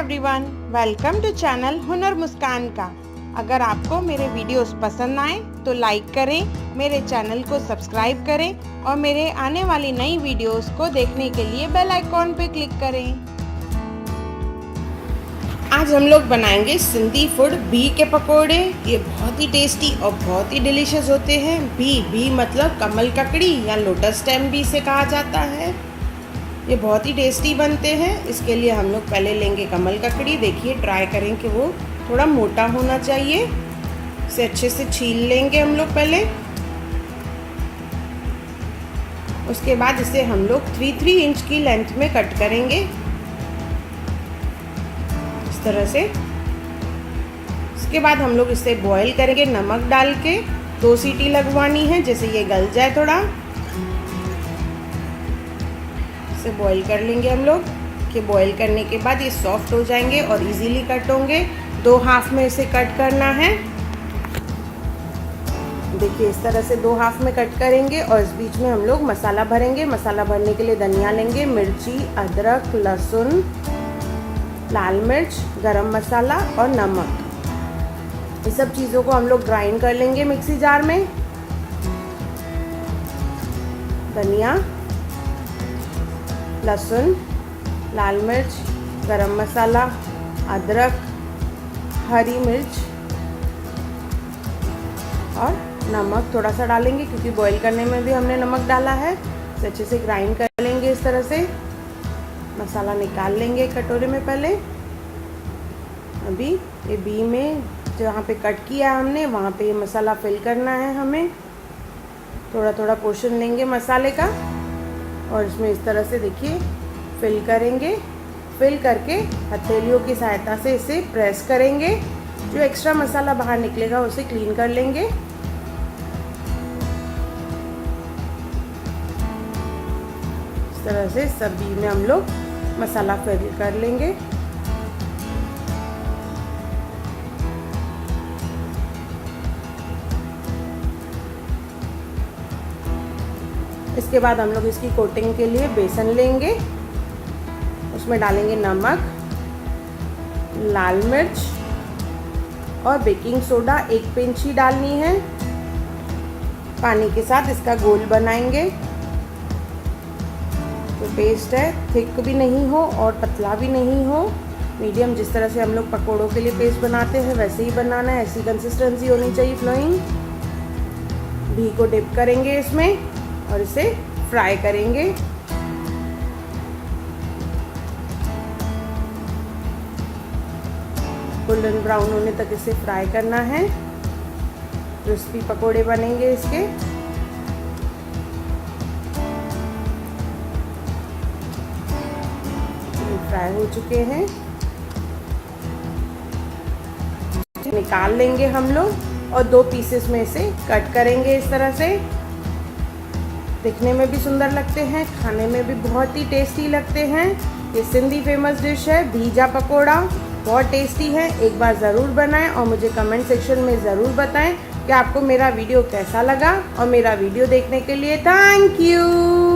Everyone, welcome to channel हुनर मुस्कान का। अगर आपको मेरे वीडियोस पसंद आए तो लाइक करें, मेरे चैनल को सब्सक्राइब करें और मेरे आने वाली नई वीडियोस को देखने के लिए बेल आइकॉन पे क्लिक करें। आज हम लोग बनाएंगे सिंधी फूड बी के पकोड़े। ये बहुत ही टेस्टी और बहुत ही डिलीशियस होते हैं। बी मतलब कमल ककड़ी या लोटस स्टेम भी इसे कहा जाता है। ये बहुत ही टेस्टी बनते हैं। इसके लिए हम लोग पहले लेंगे कमल ककड़ी। देखिए, ट्राई करें कि वो थोड़ा मोटा होना चाहिए। इसे अच्छे से छील लेंगे हम लोग पहले। उसके बाद इसे हम लोग 3 इंच की लेंथ में कट करेंगे, इस तरह से। इसके बाद हम लोग इसे बॉईल करेंगे नमक डाल के। 2 सीटी लगवानी है, जैसे ये गल जाए थोड़ा। बॉईल कर लेंगे हम लोग कि बॉईल करने के बाद ये सॉफ्ट हो जाएंगे और इजीली कट होंगे। 2 हाफ में इसे कट करना है। देखिए, इस तरह से 2 हाफ में कट करेंगे और इस बीच में हम लोग मसाला भरेंगे। मसाला भरने के लिए धनिया लेंगे, मिर्ची, अदरक, लहसुन, लाल मिर्च, गरम मसाला और नमक। ये सब चीज़ों को हम लोग ग्राइंड कर लेंगे मिक्सी जार में। धनिया, लहसुन, लाल मिर्च, गरम मसाला, अदरक, हरी मिर्च और नमक थोड़ा सा डालेंगे क्योंकि बॉईल करने में भी हमने नमक डाला है। इसे अच्छे से ग्राइंड कर लेंगे इस तरह से। मसाला निकाल लेंगे कटोरे में पहले। अभी ये बी में जहाँ पे कट किया हमने वहाँ पे ये मसाला फिल करना है हमें। थोड़ा थोड़ा पोर्शन लेंगे मसाले का और इसमें इस तरह से देखिए फिल करेंगे। फिल करके हथेलियों की सहायता से इसे प्रेस करेंगे। जो एक्स्ट्रा मसाला बाहर निकलेगा उसे क्लीन कर लेंगे। इस तरह से सब्जी में हम लोग मसाला फिल कर लेंगे। इसके बाद हम लोग इसकी कोटिंग के लिए बेसन लेंगे। उसमें डालेंगे नमक, लाल मिर्च और बेकिंग सोडा 1 पिंच ही डालनी है। पानी के साथ इसका घोल बनाएंगे। तो पेस्ट है, थिक भी नहीं हो और पतला भी नहीं हो, मीडियम। जिस तरह से हम लोग पकोड़ों के लिए पेस्ट बनाते हैं वैसे ही बनाना है। ऐसी कंसिस्टेंसी होनी चाहिए, फ्लोइंग। घी को डिप करेंगे इसमें और इसे फ्राई करेंगे। गोल्डन ब्राउन होने तक इसे फ्राई करना है। क्रिस्पी पकोड़े बनेंगे इसके। फ्राई हो चुके हैं, निकाल लेंगे हम लोग और 2 पीसेस में इसे कट करेंगे इस तरह से। दिखने में भी सुंदर लगते हैं, खाने में भी बहुत ही टेस्टी लगते हैं। ये सिंधी फेमस डिश है भीजा पकोड़ा। बहुत टेस्टी है। एक बार ज़रूर बनाएं और मुझे कमेंट सेक्शन में ज़रूर बताएं कि आपको मेरा वीडियो कैसा लगा। और मेरा वीडियो देखने के लिए थैंक यू।